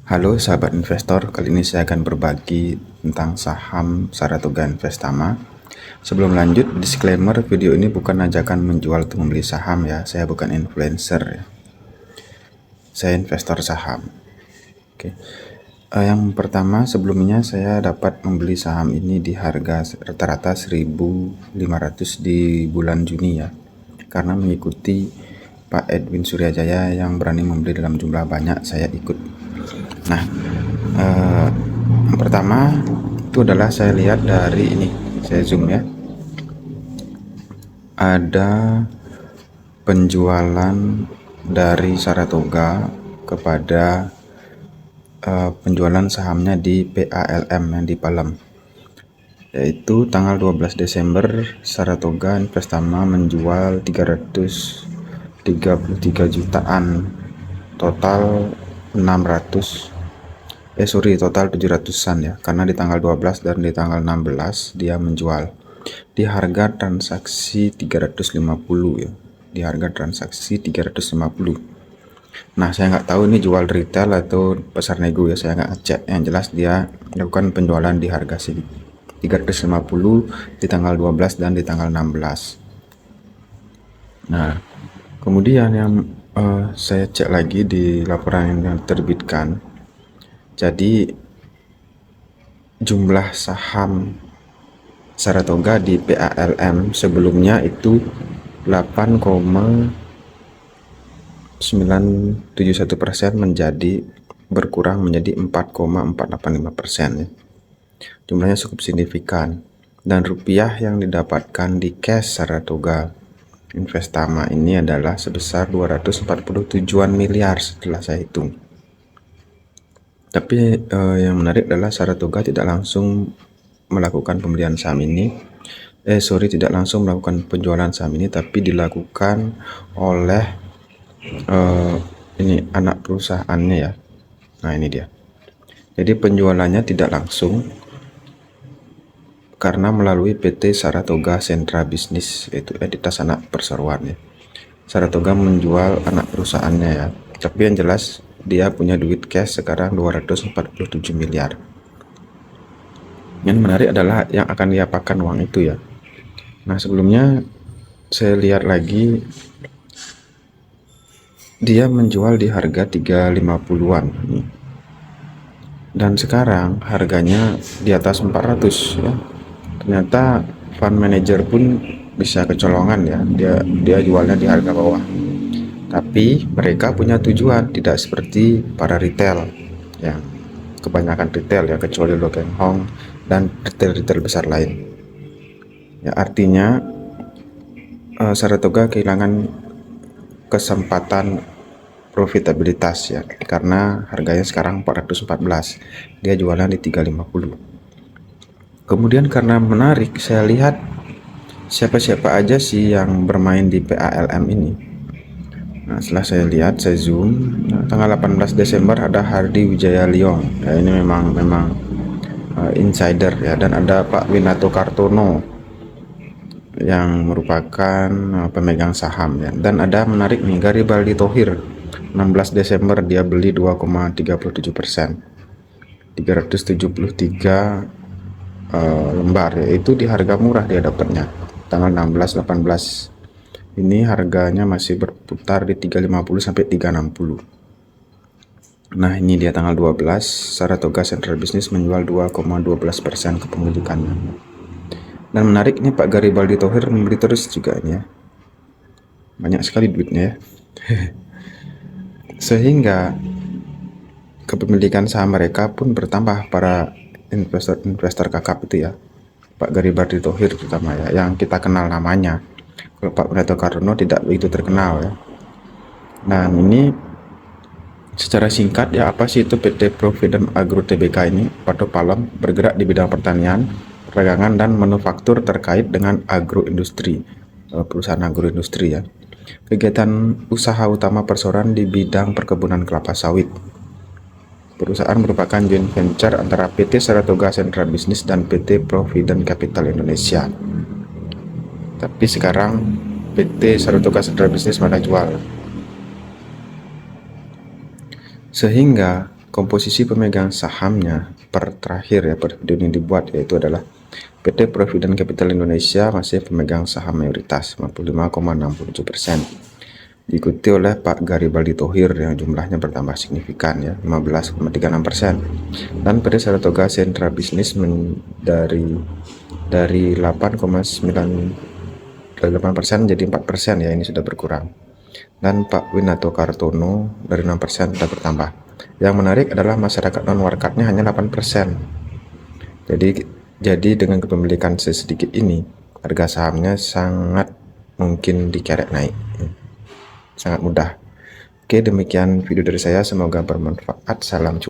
Halo sahabat investor, kali ini saya akan berbagi tentang saham Saratoga Investama. Sebelum lanjut, disclaimer, video ini bukan ajakan menjual atau membeli saham ya. Saya bukan influencer ya. Saya investor saham. Oke. Yang pertama, sebelumnya saya dapat membeli saham ini di harga rata-rata 1.500 di bulan Juni ya. Karena mengikuti Pak Edwin Suryajaya yang berani membeli dalam jumlah banyak, saya ikut. Nah, yang pertama itu adalah saya lihat dari ini, saya zoom ya, ada penjualan dari Saratoga kepada penjualan sahamnya di PALM yang di Palem, yaitu tanggal 12 Desember Saratoga Investama menjual 333 jutaan, total 700-an ya, karena di tanggal 12 dan di tanggal 16 dia menjual di harga transaksi 350 ya, di harga transaksi 350. Nah, saya nggak tahu ini jual retail atau pasar nego ya, saya nggak ngecek. Yang jelas dia lakukan penjualan di harga sini 350 di tanggal 12 dan di tanggal 16. Nah, kemudian yang saya cek lagi di laporan yang diterbitkan, jadi jumlah saham Saratoga di PALM sebelumnya itu 8,971% menjadi berkurang menjadi 4,485% ya. Jumlahnya cukup signifikan, dan rupiah yang didapatkan di cash Saratoga Investama ini adalah sebesar 247 miliar setelah saya hitung. Tapi yang menarik adalah Saratoga tidak langsung melakukan pembelian saham ini, tidak langsung melakukan penjualan saham ini, tapi dilakukan oleh ini anak perusahaannya ya. Nah, ini dia. Jadi penjualannya tidak langsung karena melalui PT Saratoga Sentra Bisnis, yaitu entitas anak perseroan ya. Saratoga menjual anak perusahaannya ya. Tapi yang jelas dia punya duit cash sekarang 247 miliar. Yang menarik adalah yang akan diapakan uang itu ya. Nah, sebelumnya saya lihat lagi dia menjual di harga 350-an nih. Dan sekarang harganya di atas 400 ya. Ternyata fund manager pun bisa kecolongan ya, dia jualnya di harga bawah. Tapi mereka punya tujuan, tidak seperti para retail yang kebanyakan retail ya, kecuali Lo Keng Hong dan retail-retail besar lain ya. Artinya Saratoga kehilangan kesempatan profitabilitas ya, karena harganya sekarang 414, dia jualan di 350. Kemudian karena menarik, saya lihat siapa-siapa aja sih yang bermain di PALM ini. Nah, setelah saya lihat, saya zoom, tanggal 18 Desember ada Hardy Wijaya Leong ya, ini memang insider ya, dan ada Pak Winato Kartono yang merupakan pemegang saham ya. Dan ada menarik nih, Garibaldi Thohir 16 Desember dia beli 2,37%, 373 lembar ya, itu di harga murah dia dapatnya. Tanggal 16-18 ini harganya masih berputar di 350 sampai 360. Nah, ini dia tanggal 12 Saratoga Central Business menjual 2,12% kepemilikannya. Dan menarik nih, Pak Garibaldi Thohir membeli terus juga ini ya, banyak sekali duitnya ya. Sehingga kepemilikan saham mereka pun bertambah, para investor kakap itu ya, Pak Garibaldi Thohir terutama ya, yang kita kenal namanya. Kalau Pak Winato Kartono tidak begitu terkenal ya. Nah, ini secara singkat ya, apa sih itu PT Provident Agro Tbk ini? Pato Palem bergerak di bidang pertanian, perdagangan, dan manufaktur terkait dengan agroindustri, perusahaan agroindustri ya. Kegiatan usaha utama perseroan di bidang perkebunan kelapa sawit. Perusahaan merupakan joint venture antara PT Saratoga Central Business dan PT Provident Capital Indonesia. Tapi sekarang PT Saratoga Central Business mana jual. Sehingga komposisi pemegang sahamnya per terakhir ya, per video ini dibuat, yaitu adalah PT Provident Capital Indonesia masih pemegang saham mayoritas 55,67%, diikuti oleh Pak Garibaldi Thohir yang jumlahnya bertambah signifikan ya, 15,36%, dan PT Saratoga Sentra Bisnis dari 8,98% jadi 4% ya, ini sudah berkurang. Dan Pak Winato Kartono dari 6% sudah bertambah. Yang menarik adalah masyarakat non-warkatnya hanya 8%. Jadi dengan kepemilikan sesedikit ini, harga sahamnya sangat mungkin dikerek naik. Sangat mudah. Oke, demikian video dari saya, semoga bermanfaat. Salam cuan.